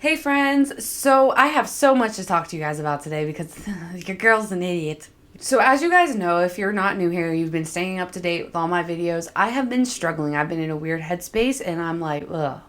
Hey friends, so I have so much to talk to you guys about today because your girl's an idiot. So as you guys know, if you're not new here, you've been staying up to date with all my videos, I have been struggling. I've been in a weird headspace and I'm like, ugh.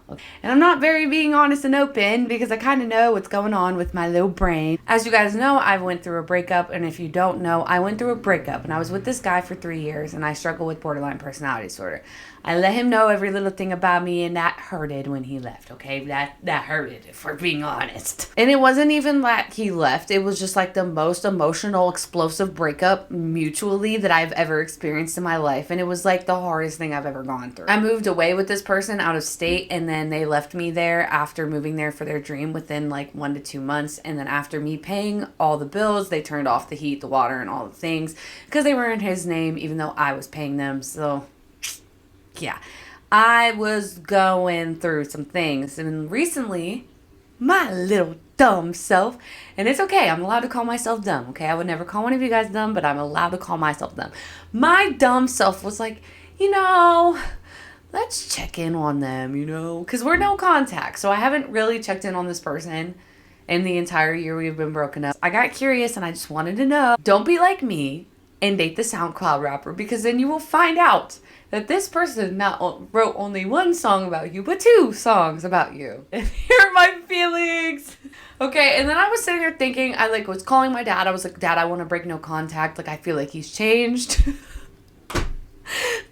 And I'm not very being honest and open because I kind of know what's going on with my little brain. As you guys know, I went through a breakup, and if you don't know, I went through a breakup and I was with this guy for 3 years and I struggle with borderline personality disorder. I let him know every little thing about me, and that hurted when he left, okay? That hurted, if we're being honest. And it wasn't even that he left. It was just like the most emotional, explosive breakup mutually that I've ever experienced in my life. And it was like the hardest thing I've ever gone through. I moved away with this person out of state, and then they left me there after moving there for their dream within like 1 to 2 months. And then after me paying all the bills, they turned off the heat, the water, and all the things because they were in his name, even though I was paying them. So yeah, I was going through some things, and recently, my little dumb self, and it's okay, I'm allowed to call myself dumb, okay? I would never call one of you guys dumb, but I'm allowed to call myself dumb. My dumb self was like, let's check in on them, because we're no contact, so I haven't really checked in on this person in the entire year we've been broken up. I got curious, and I just wanted to know, don't be like me and date the SoundCloud rapper, because then you will find out that this person not wrote only one song about you, but 2 songs about you. And here are my feelings. Okay, and then I was sitting there thinking, I was calling my dad. I was like, Dad, I want to break no contact. Like, I feel like he's changed.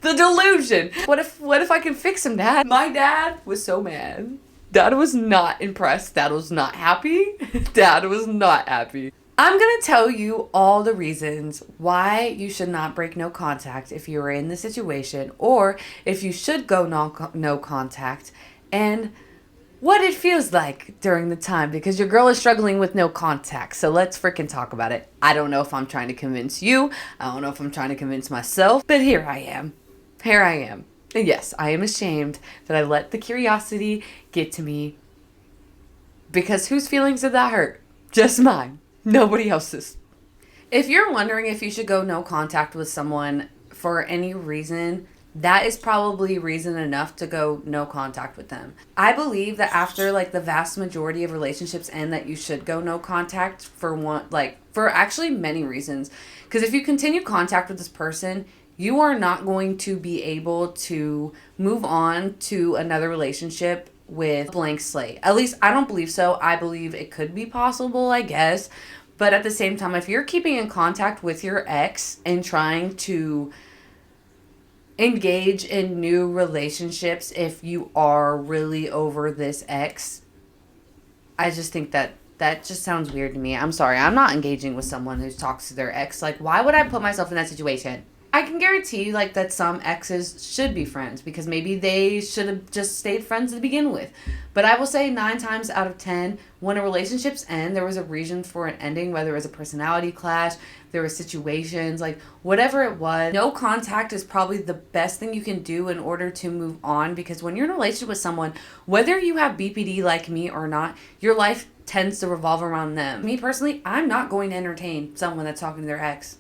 The delusion. What if I can fix him, Dad? My dad was so mad. Dad was not impressed. Dad was not happy. Dad was not happy. I'm going to tell you all the reasons why you should not break no contact if you are in the situation, or if you should go no contact, and what it feels like during the time, because your girl is struggling with no contact. So let's freaking talk about it. I don't know if I'm trying to convince you. I don't know if I'm trying to convince myself, but here I am. Here I am. And yes, I am ashamed that I let the curiosity get to me, because whose feelings did that hurt? Just mine. Nobody else's. If you're wondering if you should go no contact with someone for any reason, that is probably reason enough to go no contact with them. I believe that after the vast majority of relationships end, that you should go no contact for actually many reasons. Because if you continue contact with this person, you are not going to be able to move on to another relationship with blank slate. At least I don't believe so. I believe it could be possible, I guess. But at the same time, if you're keeping in contact with your ex and trying to engage in new relationships, if you are really over this ex, I just think that just sounds weird to me. I'm sorry. I'm not engaging with someone who talks to their ex. Why would I put myself in that situation? I can guarantee that some exes should be friends, because maybe they should have just stayed friends to begin with. But I will say 9 times out of 10, when a relationship's end, there was a reason for an ending, whether it was a personality clash, there were situations, whatever it was. No contact is probably the best thing you can do in order to move on, because when you're in a relationship with someone, whether you have BPD like me or not, your life tends to revolve around them. Me personally, I'm not going to entertain someone that's talking to their ex.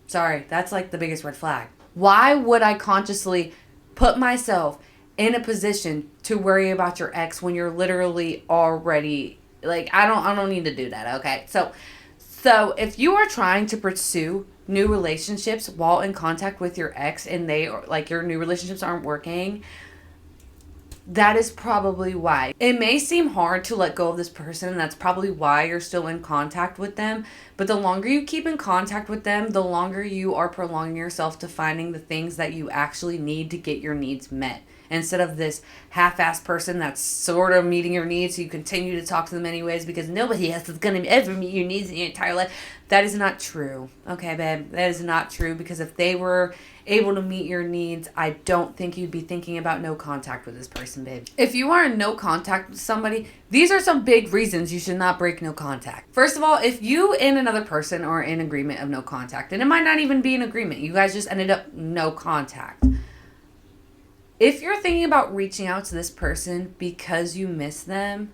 Sorry, that's the biggest red flag. Why would I consciously put myself in a position to worry about your ex when you're literally already I don't need to do that, okay? So if you are trying to pursue new relationships while in contact with your ex, and they are your new relationships aren't working, that is probably why. It may seem hard to let go of this person, and that's probably why you're still in contact with them. But the longer you keep in contact with them, the longer you are prolonging yourself to finding the things that you actually need to get your needs met. Instead of this half-assed person that's sort of meeting your needs, so you continue to talk to them anyways because nobody else is going to ever meet your needs in your entire life. That is not true. Okay, babe? That is not true, because if they were able to meet your needs, I don't think you'd be thinking about no contact with this person, babe. If you are in no contact with somebody, these are some big reasons you should not break no contact. First of all, if you and another person are in agreement of no contact, and it might not even be an agreement, you guys just ended up no contact. If you're thinking about reaching out to this person because you miss them,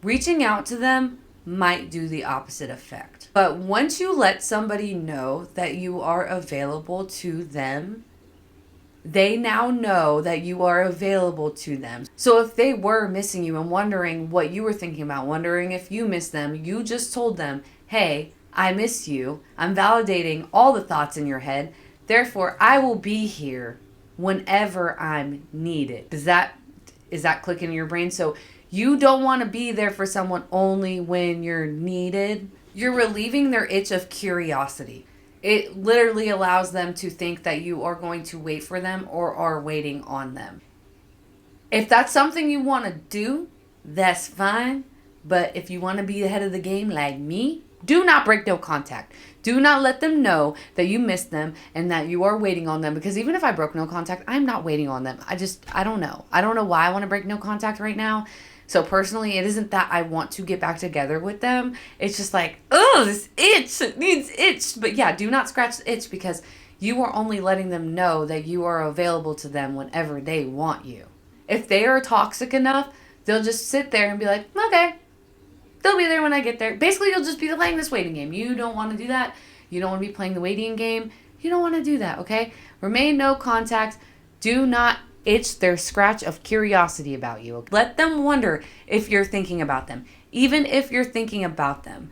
reaching out to them might do the opposite effect. But once you let somebody know that you are available to them, They now know that you are available to them. So if they were missing you and wondering what you were thinking about, wondering if you miss them, you just told them, hey, I miss you. I'm validating all the thoughts in your head. Therefore, I will be here whenever I'm needed. Is that clicking in your brain? So you don't want to be there for someone only when you're needed. You're relieving their itch of curiosity. It literally allows them to think that you are going to wait for them or are waiting on them. If that's something you want to do, that's fine. But if you want to be ahead of the game like me, do not break no contact. Do not let them know that you miss them and that you are waiting on them. Because even if I broke no contact, I'm not waiting on them. I don't know. I don't know why I want to break no contact right now. So personally, it isn't that I want to get back together with them. It's just like, oh, this itch, it needs itch. But yeah, do not scratch the itch because you are only letting them know that you are available to them whenever they want you. If they are toxic enough, they'll just sit there and be like, okay, they'll be there when I get there. Basically, you'll just be playing this waiting game. You don't want to do that. You don't want to be playing the waiting game. You don't want to do that, okay? Remain no contact. Do not itch their scratch of curiosity about you. Let them wonder if you're thinking about them. Even if you're thinking about them,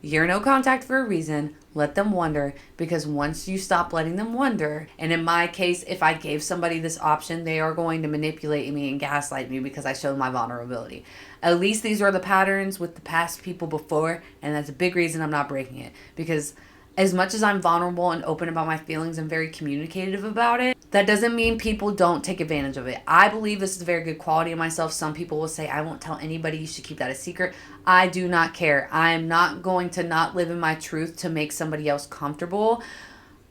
you're no contact for a reason. Let them wonder, because once you stop letting them wonder, and in my case, if I gave somebody this option, they are going to manipulate me and gaslight me because I showed my vulnerability. At least these are the patterns with the past people before, and that's a big reason I'm not breaking it. Because as much as I'm vulnerable and open about my feelings and very communicative about it, that doesn't mean people don't take advantage of it. I believe this is a very good quality of myself. Some people will say, I won't tell anybody, you should keep that a secret. I do not care. I'm not going to not live in my truth to make somebody else comfortable.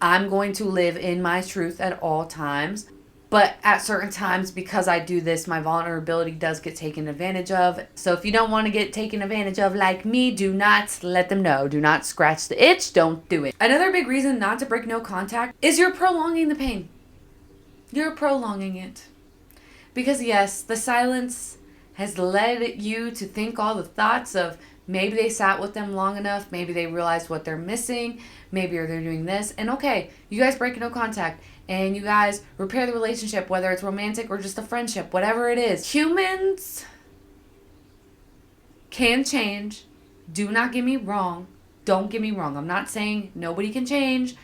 I'm going to live in my truth at all times. But at certain times, because I do this, my vulnerability does get taken advantage of. So if you don't want to get taken advantage of like me, do not let them know. Do not scratch the itch. Don't do it. Another big reason not to break no contact is you're prolonging the pain. You're prolonging it. Because yes, the silence has led you to think all the thoughts of maybe they sat with them long enough. Maybe they realized what they're missing. Maybe they're doing this. And okay, you guys break no contact. And you guys repair the relationship, whether it's romantic or just a friendship, whatever it is. Humans can change. Do not get me wrong. Don't get me wrong. I'm not saying nobody can change.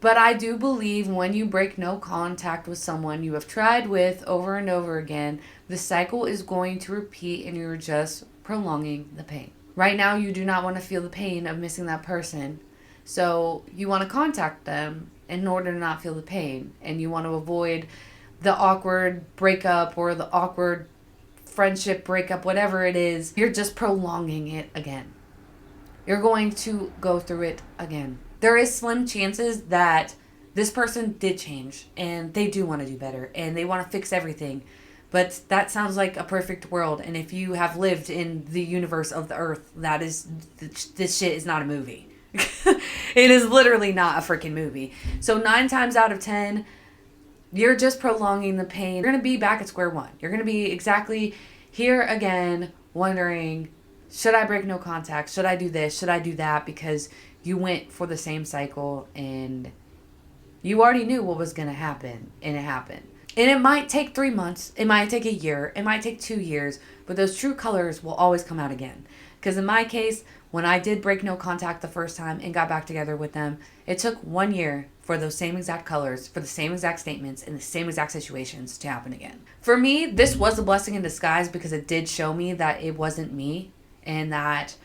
But I do believe when you break no contact with someone you have tried with over and over again, the cycle is going to repeat and you're just prolonging the pain. Right now, you do not want to feel the pain of missing that person. So you want to contact them in order to not feel the pain. And you want to avoid the awkward breakup or the awkward friendship breakup, whatever it is. You're just prolonging it again. You're going to go through it again. There is slim chances that this person did change and they do want to do better and they want to fix everything. But that sounds like a perfect world. And if you have lived in the universe of the earth, this shit is not a movie. It is literally not a freaking movie. So 9 times out of 10, you're just prolonging the pain. You're going to be back at square one. You're going to be exactly here again, wondering, should I break no contact? Should I do this? Should I do that? Because you went for the same cycle and you already knew what was going to happen, and it happened. And it might take 3 months. It might take a year. It might take 2 years. But those true colors will always come out again. Because in my case, when I did break no contact the first time and got back together with them, it took 1 year for those same exact colors, for the same exact statements, and the same exact situations to happen again. For me, this was a blessing in disguise because it did show me that it wasn't me and that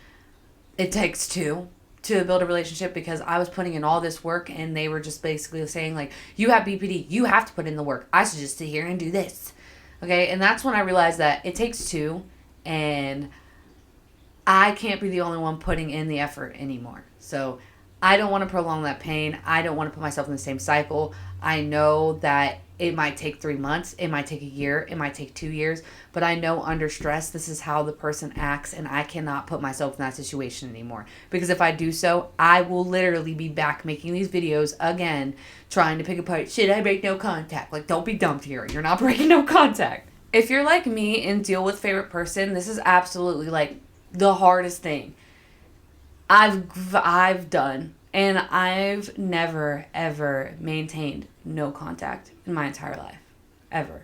it takes two to build a relationship, because I was putting in all this work and they were just basically saying like, you have BPD, you have to put in the work. I should just sit here and do this. Okay, and that's when I realized that it takes two and I can't be the only one putting in the effort anymore. So I don't want to prolong that pain. I don't want to put myself in the same cycle. I know that it might take 3 months. It might take a year. It might take 2 years. But I know under stress, this is how the person acts. And I cannot put myself in that situation anymore. Because if I do so, I will literally be back making these videos again, trying to pick apart, should I break no contact? Like, don't be dumped here. You're not breaking no contact. If you're like me and deal with favorite person, this is absolutely like the hardest thing I've done And I've never, ever maintained no contact in my entire life. Ever.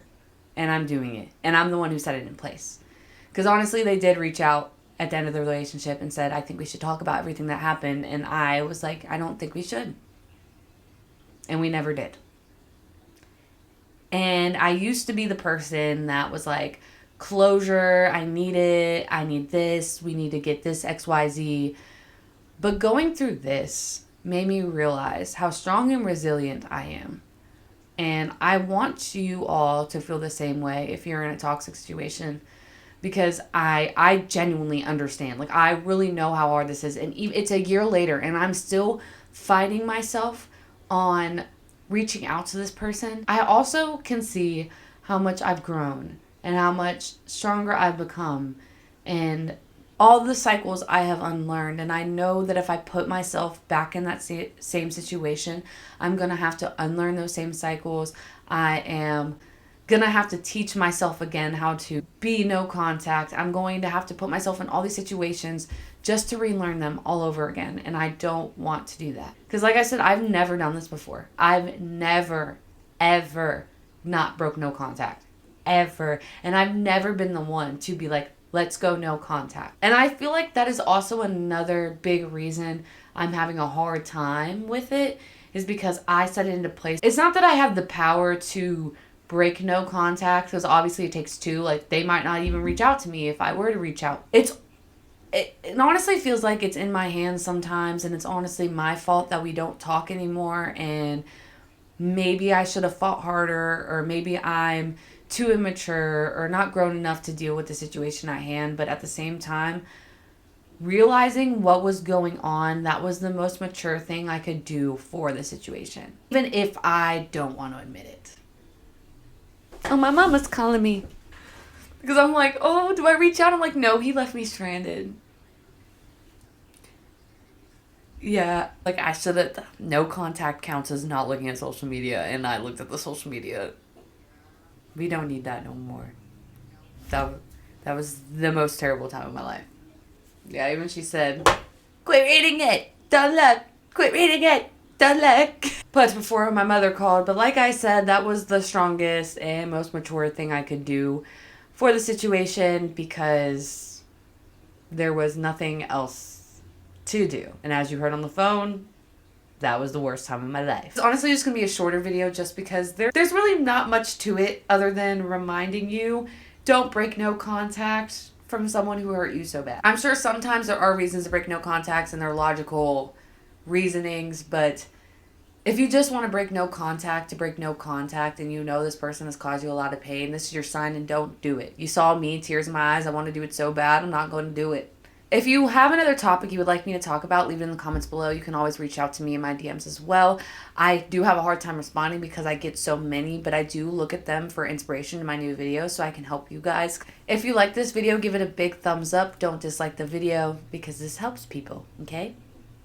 And I'm doing it. And I'm the one who set it in place. Because honestly, they did reach out at the end of the relationship and said, I think we should talk about everything that happened. And I was like, I don't think we should. And we never did. And I used to be the person that was like, closure, I need it, I need this, we need to get this XYZ. But going through this made me realize how strong and resilient I am. And I want you all to feel the same way if you're in a toxic situation, because I genuinely understand. Like, I really know how hard this is. And it's a year later and I'm still fighting myself on reaching out to this person. I also can see how much I've grown and how much stronger I've become and all the cycles I have unlearned. And I know that if I put myself back in that same situation, I'm going to have to unlearn those same cycles. I am going to have to teach myself again how to be no contact. I'm going to have to put myself in all these situations just to relearn them all over again. And I don't want to do that. Because like I said, I've never done this before. I've never, ever not broke no contact. Ever. And I've never been the one to be like, let's go no contact. And I feel like that is also another big reason I'm having a hard time with it, is because I set it into place. It's not that I have the power to break no contact, because obviously it takes two. Like, they might not even reach out to me if I were to reach out. It honestly feels like it's in my hands sometimes, and it's honestly my fault that we don't talk anymore, and maybe I should have fought harder, or maybe I'm too immature or not grown enough to deal with the situation at hand. But at the same time, realizing what was going on, that was the most mature thing I could do for the situation, even if I don't want to admit it. Oh, my mama's calling me. Because I'm like, oh, do I reach out? I'm like, no, he left me stranded. Yeah, like, I should have. No contact counts as not looking at social media, and I looked at the social media. We don't need that no more. That was the most terrible time of my life. Yeah, even she said, quit reading it, don't look. Quit reading it, don't look. But before my mother called. But like I said, that was the strongest and most mature thing I could do for the situation, because there was nothing else to do. And as you heard on the phone, that was the worst time of my life. It's honestly just going to be a shorter video, just because there's really not much to it other than reminding you, don't break no contact from someone who hurt you so bad. I'm sure sometimes there are reasons to break no contacts and they're logical reasonings, but if you just want to break no contact to break no contact, and you know this person has caused you a lot of pain, this is your sign, and don't do it. You saw me, tears in my eyes. I want to do it so bad. I'm not going to do it. If you have another topic you would like me to talk about, leave it in the comments below. You can always reach out to me in my DMs as well. I do have a hard time responding because I get so many, but I do look at them for inspiration in my new videos so I can help you guys. If you like this video, give it a big thumbs up. Don't dislike the video, because this helps people, okay?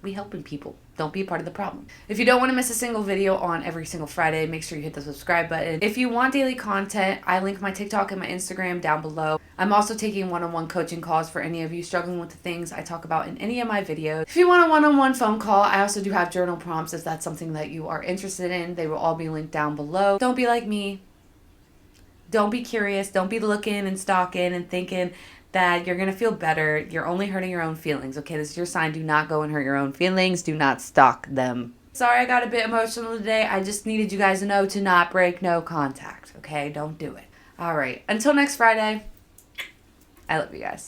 We helping people. Don't be a part of the problem. If you don't want to miss a single video on every single Friday, make sure you hit the subscribe button. If you want daily content, I link my TikTok and my Instagram down below. I'm also taking one-on-one coaching calls for any of you struggling with the things I talk about in any of my videos. If you want a one-on-one phone call, I also do have journal prompts if that's something that you are interested in. They will all be linked down below. Don't be like me. Don't be curious. Don't be looking and stalking and thinking that you're going to feel better. You're only hurting your own feelings, okay? This is your sign. Do not go and hurt your own feelings. Do not stalk them. Sorry I got a bit emotional today. I just needed you guys to know to not break no contact, okay? Don't do it. All right. Until next Friday, I love you guys.